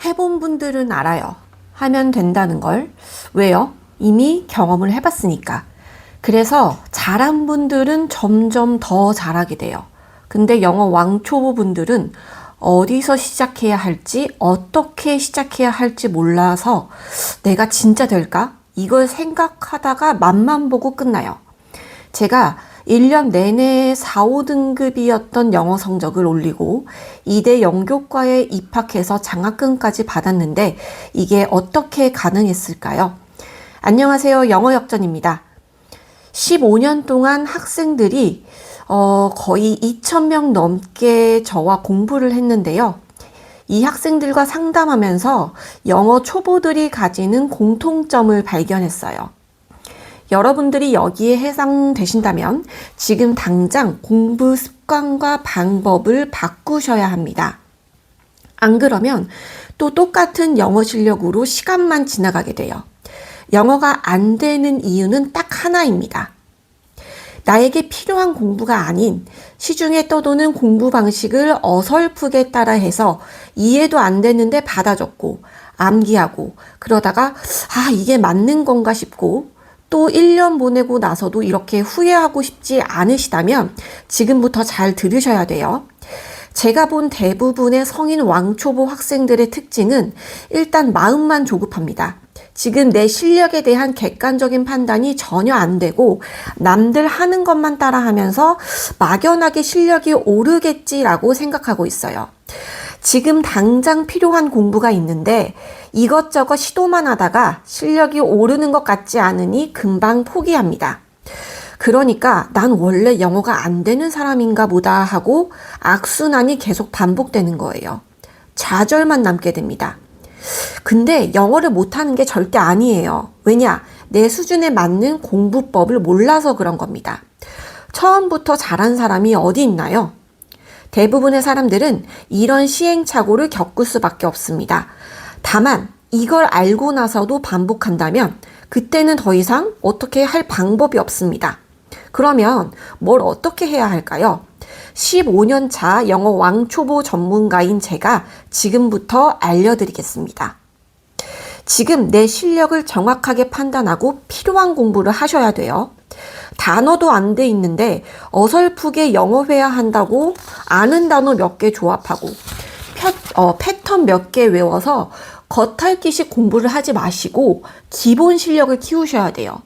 해본 분들은 알아요. 하면 된다는 걸. 왜요? 이미 경험을 해봤으니까. 그래서 잘한 분들은 점점 더 잘하게 돼요. 근데 영어 왕초보 분들은 어디서 시작해야 할지, 어떻게 시작해야 할지 몰라서 내가 진짜 될까? 이걸 생각하다가 맛만 보고 끝나요. 제가 1년 내내 4, 5등급이었던 영어 성적을 올리고 2대 영교과에 입학해서 장학금까지 받았는데 이게 어떻게 가능했을까요? 안녕하세요. 영어역전입니다. 15년 동안 학생들이 거의 2,000명 넘게 저와 공부를 했는데요. 이 학생들과 상담하면서 영어 초보들이 가지는 공통점을 발견했어요. 여러분들이 여기에 해당되신다면 지금 당장 공부 습관과 방법을 바꾸셔야 합니다. 안 그러면 또 똑같은 영어 실력으로 시간만 지나가게 돼요. 영어가 안 되는 이유는 딱 하나입니다. 나에게 필요한 공부가 아닌 시중에 떠도는 공부 방식을 어설프게 따라해서 이해도 안 되는데 받아 적고 암기하고 그러다가 이게 맞는 건가 싶고 또 1년 보내고 나서도 이렇게 후회하고 싶지 않으시다면 지금부터 잘 들으셔야 돼요. 제가 본 대부분의 성인 왕초보 학생들의 특징은 일단 마음만 조급합니다. 지금 내 실력에 대한 객관적인 판단이 전혀 안 되고 남들 하는 것만 따라하면서 막연하게 실력이 오르겠지라고 생각하고 있어요. 지금 당장 필요한 공부가 있는데 이것저것 시도만 하다가 실력이 오르는 것 같지 않으니 금방 포기합니다. 그러니까 난 원래 영어가 안 되는 사람인가 보다 하고 악순환이 계속 반복되는 거예요. 좌절만 남게 됩니다. 근데 영어를 못하는 게 절대 아니에요. 왜냐? 내 수준에 맞는 공부법을 몰라서 그런 겁니다. 처음부터 잘한 사람이 어디 있나요? 대부분의 사람들은 이런 시행착오를 겪을 수밖에 없습니다. 다만 이걸 알고 나서도 반복한다면 그때는 더 이상 어떻게 할 방법이 없습니다. 그러면 뭘 어떻게 해야 할까요? 15년 차 영어 왕초보 전문가인 제가 지금부터 알려드리겠습니다. 지금 내 실력을 정확하게 판단하고 필요한 공부를 하셔야 돼요. 단어도 안 돼 있는데 어설프게 영어 회화한다고 아는 단어 몇 개 조합하고 패턴 몇 개 외워서 겉핥기식 공부를 하지 마시고 기본 실력을 키우셔야 돼요.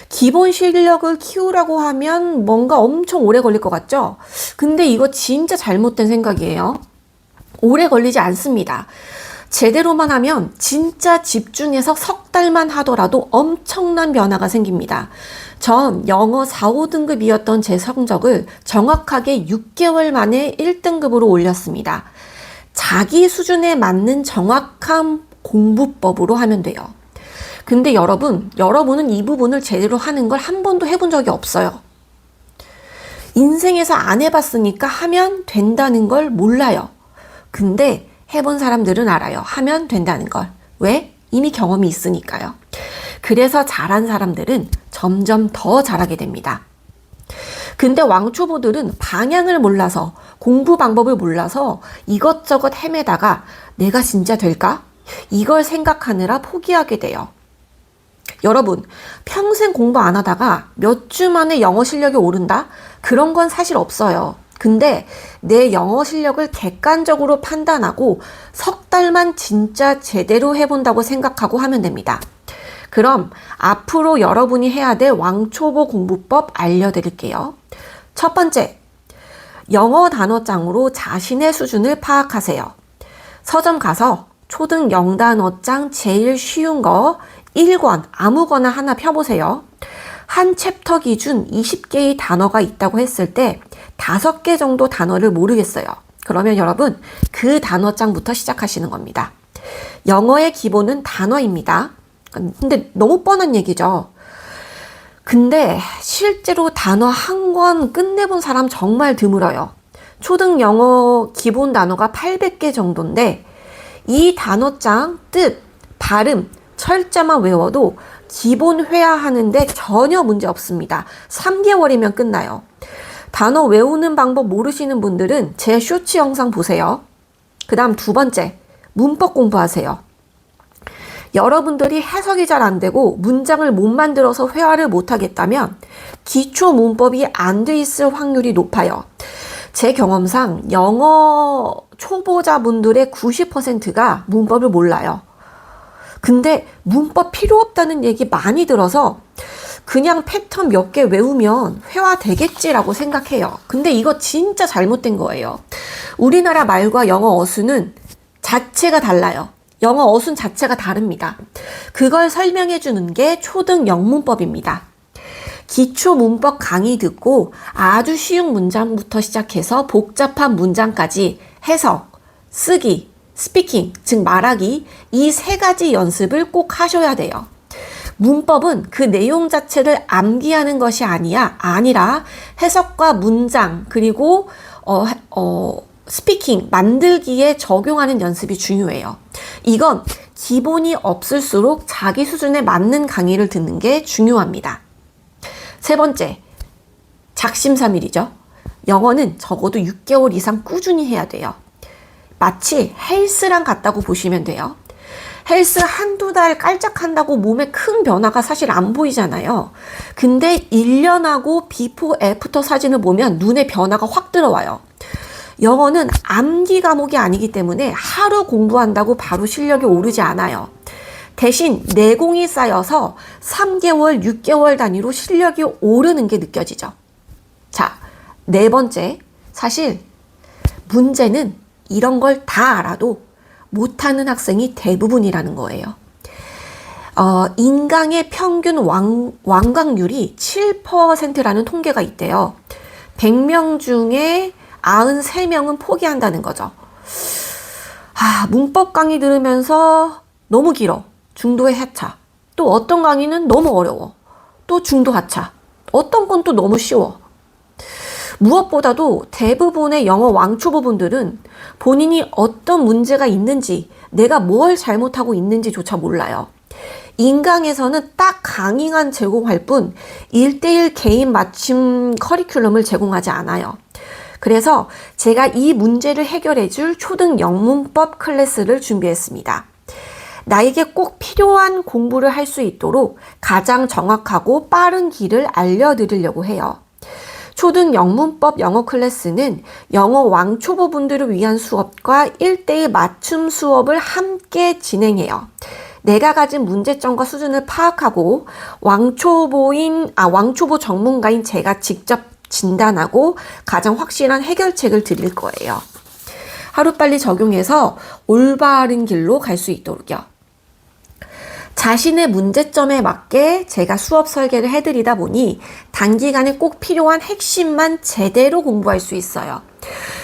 기본 실력을 키우라고 하면 뭔가 엄청 오래 걸릴 것 같죠? 근데 이거 진짜 잘못된 생각이에요. 오래 걸리지 않습니다. 제대로만 하면 진짜 집중해서 석 달만 하더라도 엄청난 변화가 생깁니다. 전 영어 4, 5등급이었던 제 성적을 정확하게 6개월 만에 1등급으로 올렸습니다. 자기 수준에 맞는 정확한 공부법으로 하면 돼요. 근데 여러분은 이 부분을 제대로 하는 걸 한 번도 해본 적이 없어요. 인생에서 안 해봤으니까 하면 된다는 걸 몰라요. 근데 해본 사람들은 알아요. 하면 된다는 걸. 왜? 이미 경험이 있으니까요. 그래서 잘한 사람들은 점점 더 잘하게 됩니다. 근데 왕초보들은 방향을 몰라서 공부 방법을 몰라서 이것저것 헤매다가 내가 진짜 될까? 이걸 생각하느라 포기하게 돼요. 여러분, 평생 공부 안 하다가 몇 주 만에 영어 실력이 오른다? 그런 건 사실 없어요. 근데 내 영어 실력을 객관적으로 판단하고 석 달만 진짜 제대로 해본다고 생각하고 하면 됩니다. 그럼 앞으로 여러분이 해야 될 왕초보 공부법 알려드릴게요. 첫 번째, 영어 단어장으로 자신의 수준을 파악하세요. 서점 가서 초등 영단어장 제일 쉬운 거 1권 아무거나 하나 펴보세요. 한 챕터 기준 20개의 단어가 있다고 했을 때 5개 정도 단어를 모르겠어요. 그러면 여러분 그 단어장부터 시작하시는 겁니다. 영어의 기본은 단어입니다. 근데 너무 뻔한 얘기죠. 근데 실제로 단어 한 권 끝내본 사람 정말 드물어요. 초등 영어 기본 단어가 800개 정도인데 이 단어장 뜻, 발음, 철자만 외워도 기본 회화하는데 전혀 문제 없습니다. 3개월이면 끝나요. 단어 외우는 방법 모르시는 분들은 제 쇼츠 영상 보세요. 그 다음 두 번째, 문법 공부하세요. 여러분들이 해석이 잘 안 되고 문장을 못 만들어서 회화를 못 하겠다면 기초 문법이 안 돼 있을 확률이 높아요. 제 경험상 영어 초보자분들의 90%가 문법을 몰라요. 근데 문법 필요 없다는 얘기 많이 들어서 그냥 패턴 몇 개 외우면 회화 되겠지라고 생각해요. 근데 이거 진짜 잘못된 거예요. 우리나라 말과 영어 어순은 자체가 달라요. 영어 어순 자체가 다릅니다. 그걸 설명해 주는 게 초등 영문법입니다. 기초 문법 강의 듣고 아주 쉬운 문장부터 시작해서 복잡한 문장까지 해석, 쓰기, 스피킹, 즉 말하기 이 세 가지 연습을 꼭 하셔야 돼요. 문법은 그 내용 자체를 암기하는 것이 아니라 해석과 문장 그리고 스피킹, 만들기에 적용하는 연습이 중요해요. 이건 기본이 없을수록 자기 수준에 맞는 강의를 듣는 게 중요합니다. 세 번째, 작심삼일이죠. 영어는 적어도 6개월 이상 꾸준히 해야 돼요. 마치 헬스랑 같다고 보시면 돼요. 헬스 한두 달 깔짝한다고 몸에 큰 변화가 사실 안 보이잖아요. 근데 1년하고 비포 애프터 사진을 보면 눈에 변화가 확 들어와요. 영어는 암기 과목이 아니기 때문에 하루 공부한다고 바로 실력이 오르지 않아요. 대신 내공이 쌓여서 3개월, 6개월 단위로 실력이 오르는 게 느껴지죠. 자, 네 번째, 사실 문제는 이런 걸 다 알아도 못하는 학생이 대부분이라는 거예요. 인강의 평균 완강률이 7%라는 통계가 있대요. 100명 중에 93명은 포기한다는 거죠. 문법 강의 들으면서 너무 길어. 중도의 하차. 또 어떤 강의는 너무 어려워. 또 중도 하차. 어떤 건 또 너무 쉬워. 무엇보다도 대부분의 영어 왕초보분들은 본인이 어떤 문제가 있는지, 내가 뭘 잘못하고 있는지조차 몰라요. 인강에서는 딱 강의만 제공할 뿐 1:1 개인 맞춤 커리큘럼을 제공하지 않아요. 그래서 제가 이 문제를 해결해 줄 초등 영문법 클래스를 준비했습니다. 나에게 꼭 필요한 공부를 할 수 있도록 가장 정확하고 빠른 길을 알려드리려고 해요. 초등 영문법 영어 클래스는 영어 왕초보분들을 위한 수업과 1:1 맞춤 수업을 함께 진행해요. 내가 가진 문제점과 수준을 파악하고 왕초보 전문가인 제가 직접 진단하고 가장 확실한 해결책을 드릴 거예요. 하루빨리 적용해서 올바른 길로 갈 수 있도록요. 자신의 문제점에 맞게 제가 수업 설계를 해드리다 보니 단기간에 꼭 필요한 핵심만 제대로 공부할 수 있어요.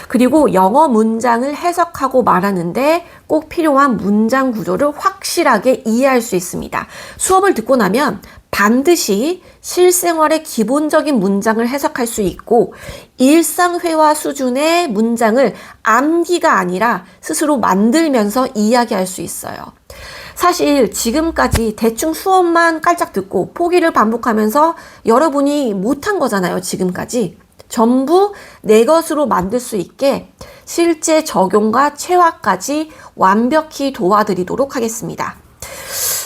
그리고 영어 문장을 해석하고 말하는데 꼭 필요한 문장 구조를 확실하게 이해할 수 있습니다. 수업을 듣고 나면 반드시 실생활의 기본적인 문장을 해석할 수 있고 일상회화 수준의 문장을 암기가 아니라 스스로 만들면서 이야기할 수 있어요. 사실 지금까지 대충 수업만 깔짝 듣고 포기를 반복하면서 여러분이 못한 거잖아요. 지금까지. 전부 내 것으로 만들 수 있게 실제 적용과 체화까지 완벽히 도와드리도록 하겠습니다.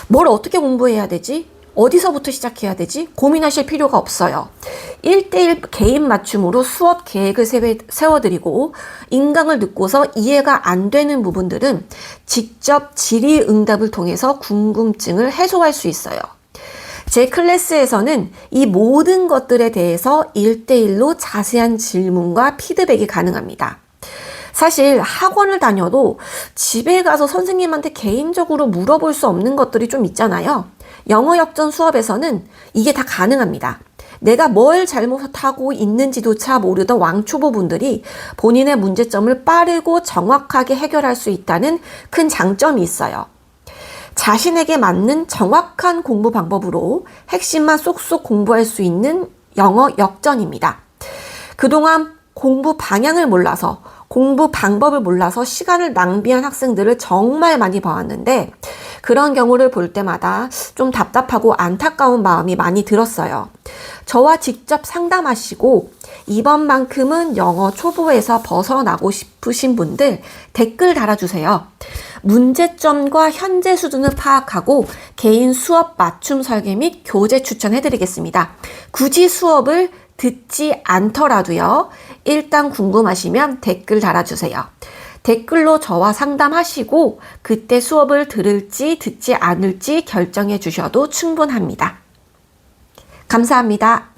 뭘 어떻게 공부해야 되지? 어디서부터 시작해야 되지? 고민하실 필요가 없어요. 1:1 개인 맞춤으로 수업 계획을 세워드리고 인강을 듣고서 이해가 안 되는 부분들은 직접 질의응답을 통해서 궁금증을 해소할 수 있어요. 제 클래스에서는 이 모든 것들에 대해서 1:1로 자세한 질문과 피드백이 가능합니다. 사실 학원을 다녀도 집에 가서 선생님한테 개인적으로 물어볼 수 없는 것들이 좀 있잖아요. 영어 역전 수업에서는 이게 다 가능합니다. 내가 뭘 잘못하고 있는지조차 모르던 왕초보분들이 본인의 문제점을 빠르고 정확하게 해결할 수 있다는 큰 장점이 있어요. 자신에게 맞는 정확한 공부 방법으로 핵심만 쏙쏙 공부할 수 있는 영어 역전입니다. 그동안 공부 방향을 몰라서 공부 방법을 몰라서 시간을 낭비한 학생들을 정말 많이 봐왔는데 그런 경우를 볼 때마다 좀 답답하고 안타까운 마음이 많이 들었어요. 저와 직접 상담하시고 이번만큼은 영어 초보에서 벗어나고 싶으신 분들 댓글 달아주세요. 문제점과 현재 수준을 파악하고 개인 수업 맞춤 설계 및 교재 추천해드리겠습니다. 굳이 수업을 듣지 않더라도요. 일단 궁금하시면 댓글 달아주세요. 댓글로 저와 상담하시고 그때 수업을 들을지 듣지 않을지 결정해 주셔도 충분합니다. 감사합니다.